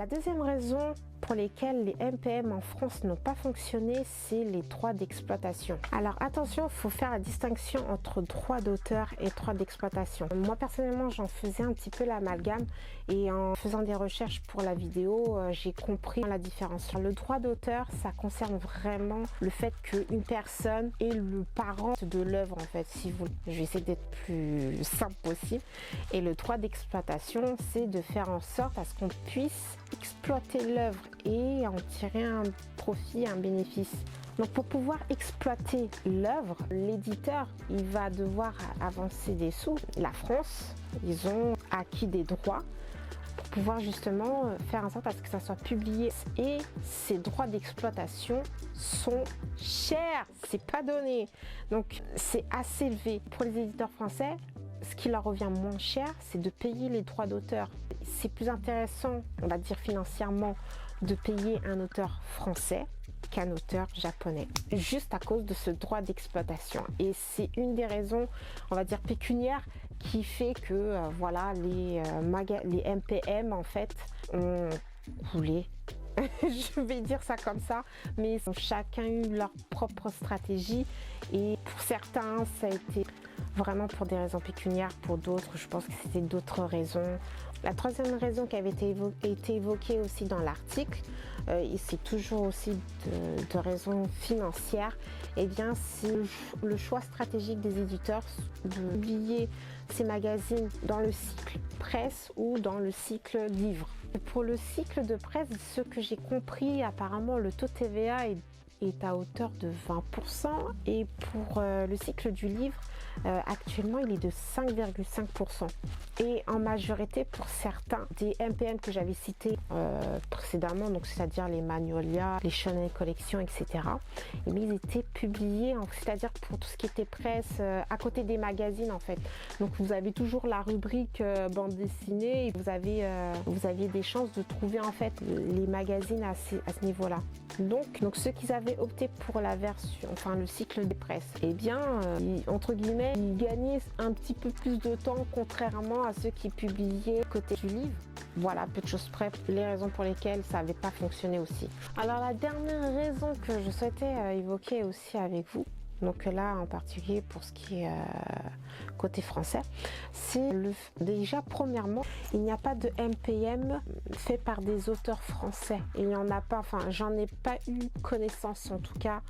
La deuxième raison pour lesquelles les MPM en France n'ont pas fonctionné, c'est les droits d'exploitation. Alors attention, il faut faire la distinction entre droit d'auteur et droit d'exploitation. Moi personnellement, j'en faisais un petit peu l'amalgame et en faisant des recherches pour la vidéo, j'ai compris la différence. Le droit d'auteur, ça concerne vraiment le fait qu'une personne est le parent de l'œuvre en fait, si vous. Je vais essayer d'être plus simple possible. Et le droit d'exploitation, c'est de faire en sorte à ce qu'on puisse exploiter l'œuvre et en tirer un profit, un bénéfice. Donc pour pouvoir exploiter l'œuvre, l'éditeur, il va devoir avancer des sous. La France, ils ont acquis des droits pour pouvoir justement faire en sorte à ce que ça soit publié. Et ces droits d'exploitation sont chers, c'est pas donné. Donc c'est assez élevé. Pour les éditeurs français, ce qui leur revient moins cher, c'est de payer les droits d'auteur. C'est plus intéressant, on va dire financièrement, de payer un auteur français qu'un auteur japonais, juste à cause de ce droit d'exploitation. Et c'est une des raisons, on va dire pécuniaires, qui fait que voilà, les MPM en fait ont coulé. Je vais dire ça comme ça, mais ils ont chacun eu leur propre stratégie et pour certains ça a été vraiment pour des raisons pécuniaires, pour d'autres je pense que c'était d'autres raisons. La troisième raison qui avait été évoquée aussi dans l'article, et c'est toujours aussi de raisons financières, et bien c'est le choix stratégique des éditeurs de publier ces magazines dans le cycle presse ou dans le cycle livre. Pour le cycle de presse, ce que j'ai compris, apparemment le taux TVA est à hauteur de 20% et pour le cycle du livre, actuellement il est de 5,5%. Et en majorité pour certains des MPM que j'avais cités précédemment, donc c'est-à-dire les Magnolia, les Shonen Collection, etc. Et bien ils étaient publiés, c'est-à-dire pour tout ce qui était presse, à côté des magazines en fait. Donc vous avez toujours la rubrique bande dessinée et vous aviez des chances de trouver en fait les magazines à ce niveau-là. Donc ceux qui avaient opté pour la version, enfin le cycle des presses, eh bien, entre guillemets, ils gagnaient un petit peu plus de temps contrairement à ceux qui publiaient côté du livre. Voilà, peu de choses près, les raisons pour lesquelles ça n'avait pas fonctionné aussi. Alors la dernière raison que je souhaitais évoquer aussi avec vous, donc là en particulier pour ce qui est côté français, c'est déjà premièrement il n'y a pas de MPM fait par des auteurs français. Il n'y en a pas, enfin j'en ai pas eu connaissance en tout cas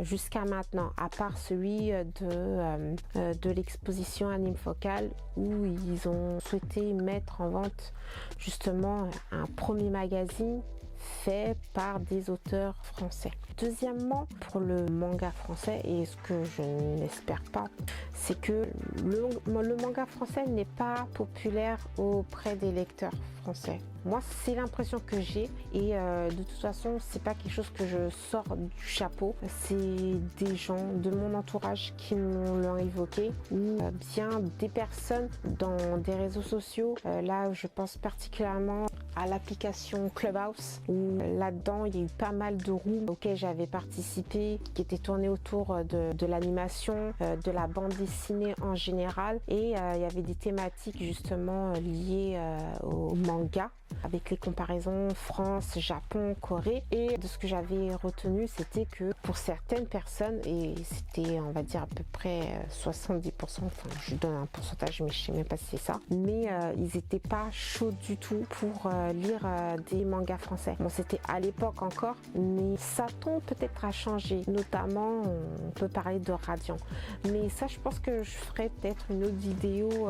jusqu'à maintenant, à part celui de l'exposition Anime Focal où ils ont souhaité mettre en vente justement un premier magazine fait par des auteurs français. Deuxièmement, pour le manga français, et ce que je n'espère pas, c'est que le manga français n'est pas populaire auprès des lecteurs français. Moi, c'est l'impression que j'ai et de toute façon, c'est pas quelque chose que je sors du chapeau. C'est des gens de mon entourage qui l'ont évoqué ou bien des personnes dans des réseaux sociaux. Là, je pense particulièrement à l'application Clubhouse où là-dedans, il y a eu pas mal de rooms auxquels j'avais participé qui étaient tournés autour de l'animation, de la bande dessinée en général et il y avait des thématiques justement liées au manga avec les comparaisons France, Japon, Corée et de ce que j'avais retenu c'était que pour certaines personnes et c'était on va dire à peu près 70%, enfin je donne un pourcentage mais je sais même pas si c'est ça, mais ils étaient pas chauds du tout pour lire des mangas français. Bon c'était à l'époque encore mais ça tombe peut-être à changer, notamment on peut parler de Radiant, mais ça je pense que je ferai peut-être une autre vidéo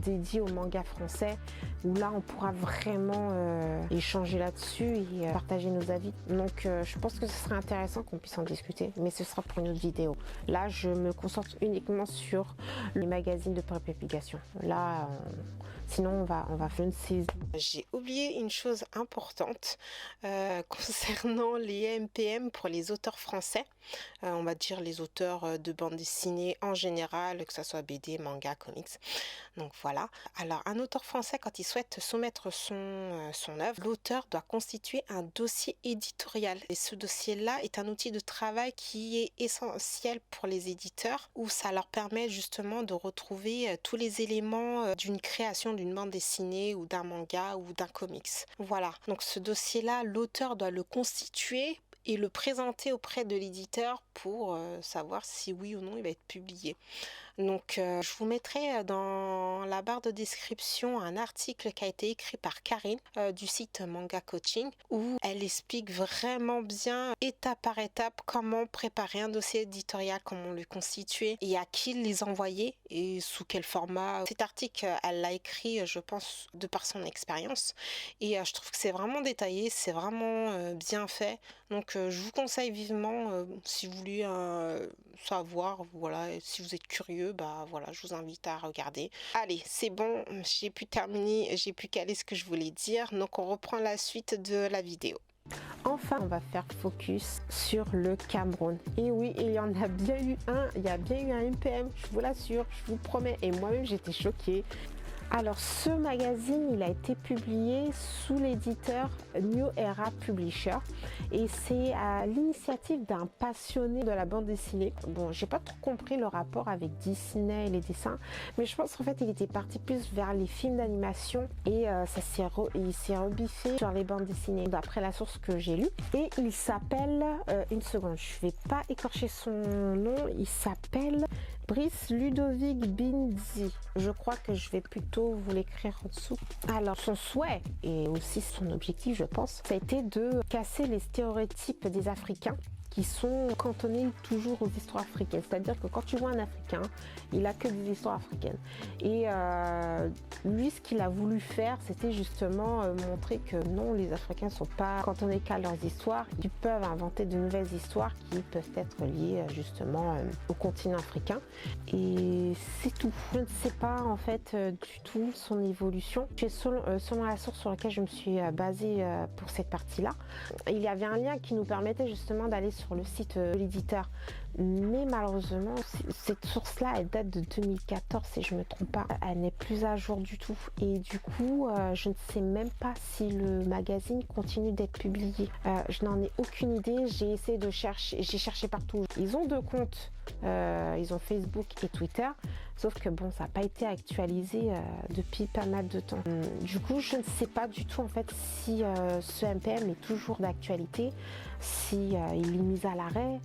dédiée au manga français où là on pourra vraiment échanger là-dessus et partager nos avis. Donc je pense que ce serait intéressant qu'on puisse en discuter, mais ce sera pour une autre vidéo. Là je me concentre uniquement sur les magazines de prépublication. Là sinon on va faire une saison. J'ai oublié une chose importante concernant les MPM pour les auteurs français, on va dire les auteurs de bande dessinée en général, que ce soit BD, manga, comics. Donc voilà. Alors un auteur français quand il souhaite soumettre son œuvre, l'auteur doit constituer un dossier éditorial. Et ce dossier-là est un outil de travail qui est essentiel pour les éditeurs, où ça leur permet justement de retrouver tous les éléments d'une création d'une bande dessinée ou d'un manga ou d'un comics. Voilà, donc ce dossier-là, l'auteur doit le constituer et le présenter auprès de l'éditeur pour savoir si oui ou non il va être publié. Donc je vous mettrai dans la barre de description un article qui a été écrit par Karine du site Manga Coaching, où elle explique vraiment bien étape par étape comment préparer un dossier éditorial, comment le constituer et à qui les envoyer et sous quel format. Cet article elle l'a écrit, je pense, de par son expérience, et je trouve que c'est vraiment détaillé, c'est vraiment bien fait. Donc je vous conseille vivement, si vous voulez savoir, voilà, si vous êtes curieux, bah voilà, je vous invite à regarder. Allez, c'est bon, j'ai pu terminer, j'ai pu caler ce que je voulais dire, donc on reprend la suite de la vidéo. Enfin, on va faire focus sur le Cameroun. Et oui, il y en a bien eu un, il y a bien eu un MPM, je vous l'assure, je vous promets, et moi-même j'étais choquée. Alors ce magazine, il a été publié sous l'éditeur New Era Publisher et c'est à l'initiative d'un passionné de la bande dessinée. Bon, j'ai pas trop compris le rapport avec Disney et les dessins, mais je pense qu'en fait il était parti plus vers les films d'animation et il s'est rebiffé sur les bandes dessinées d'après la source que j'ai lue. Et il s'appelle, une seconde, je vais pas écorcher son nom, il s'appelle Brice Ludovic Binzi. Je crois que je vais plutôt vous l'écrire en dessous. Alors son souhait et aussi son objectif, je pense, ça a été de casser les stéréotypes des Africains qui sont cantonnés toujours aux histoires africaines. C'est-à-dire que quand tu vois un Africain, il a que des histoires africaines. Et lui, ce qu'il a voulu faire, c'était justement montrer que non, les Africains ne sont pas cantonnés qu'à leurs histoires. Ils peuvent inventer de nouvelles histoires qui peuvent être liées justement au continent africain. Et c'est tout. Je ne sais pas en fait du tout son évolution. Selon la source sur laquelle je me suis basée pour cette partie-là, il y avait un lien qui nous permettait justement d'aller sur le site de l'éditeur, mais malheureusement cette source-là elle date de 2014 si je me trompe pas, elle n'est plus à jour du tout et du coup je ne sais même pas si le magazine continue d'être publié. Je n'en ai aucune idée, j'ai essayé de chercher, j'ai cherché partout. Ils ont deux comptes, ils ont Facebook et Twitter, sauf que bon, ça n'a pas été actualisé depuis pas mal de temps. Du coup, je ne sais pas du tout en fait si ce MPM est toujours d'actualité, si il est mis à l'arrêt.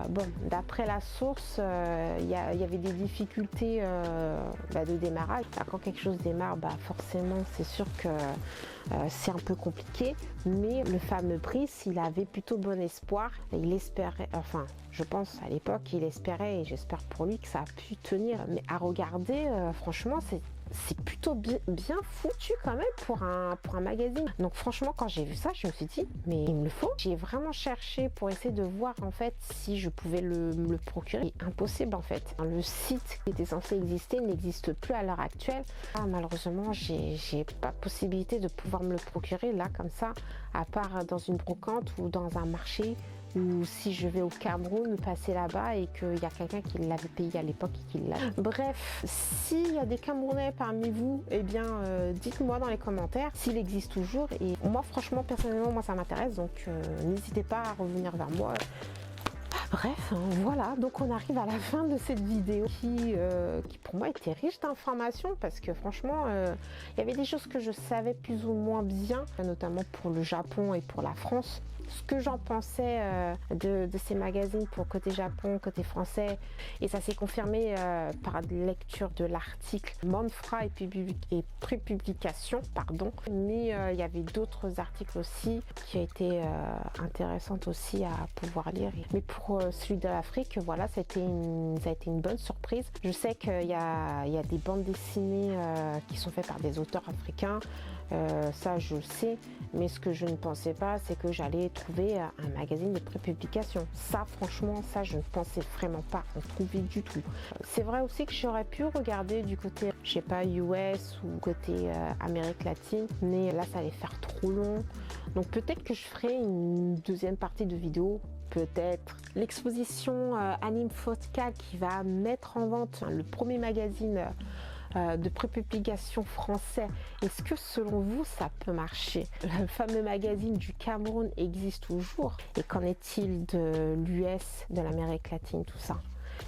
Bon, d'après la source, il y avait des difficultés de démarrage. Quand quelque chose démarre, forcément, c'est sûr que c'est un peu compliqué. Mais le fameux Brice, il avait plutôt bon espoir. Il espérait, enfin, je pense à l'époque, il espérait, et j'espère pour lui que ça a pu tenir. Mais à regarder, franchement, c'est plutôt bien foutu quand même pour un magazine. Donc franchement, quand j'ai vu ça, je me suis dit mais il me le faut. J'ai vraiment cherché pour essayer de voir en fait si je pouvais me le procurer. C'est impossible en fait. Le site qui était censé exister n'existe plus à l'heure actuelle. Malheureusement, j'ai pas possibilité de pouvoir me le procurer là comme ça, à part dans une brocante ou dans un marché, ou si je vais au Cameroun, passer là-bas et qu'il y a quelqu'un qui l'avait payé à l'époque et qui l'a. Bref, s'il y a des Camerounais parmi vous, eh bien dites-moi dans les commentaires s'il existe toujours. Et moi franchement, personnellement, moi ça m'intéresse, donc n'hésitez pas à revenir vers moi. Bref, voilà, donc on arrive à la fin de cette vidéo qui pour moi était riche d'informations parce que franchement, il y avait des choses que je savais plus ou moins bien, notamment pour le Japon et pour la France. Ce que j'en pensais de ces magazines pour côté Japon, côté français, et ça s'est confirmé par lecture de l'article Manfra et prépublication, pardon. Mais il y avait d'autres articles aussi qui ont été intéressants aussi à pouvoir lire. Mais pour celui de l'Afrique, voilà, ça a été une bonne surprise. Je sais qu'il y a des bandes dessinées qui sont faites par des auteurs africains. Ça je le sais, mais ce que je ne pensais pas, c'est que j'allais trouver un magazine de prépublication. Ça franchement, ça je ne pensais vraiment pas en trouver du tout. C'est vrai aussi que j'aurais pu regarder du côté, je sais pas, US ou côté Amérique latine, mais là ça allait faire trop long. Donc peut-être que je ferai une deuxième partie de vidéo, peut-être. L'exposition Anime Fotka qui va mettre en vente le premier magazine de prépublication français, est-ce que selon vous ça peut marcher? Le fameux magazine du Cameroun existe toujours, et qu'en est-il de l'US, de l'Amérique latine, tout ça?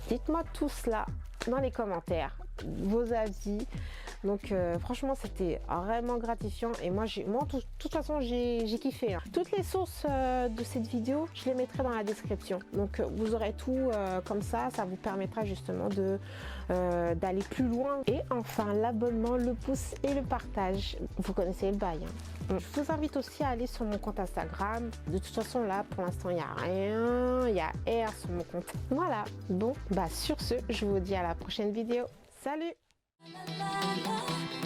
Dites-moi tout cela dans les commentaires. vos avis. Donc franchement c'était vraiment gratifiant et moi de toute façon j'ai kiffé, hein. Toutes les sources de cette vidéo je les mettrai dans la description, donc vous aurez tout comme ça vous permettra justement de d'aller plus loin. Et enfin l'abonnement, le pouce et le partage, vous connaissez le bail, hein. Je vous invite aussi à aller sur mon compte Instagram. De toute façon là pour l'instant il n'y a rien, il y a R sur mon compte. Voilà, bon bah sur ce je vous dis à la prochaine vidéo. Salut. La, la, la.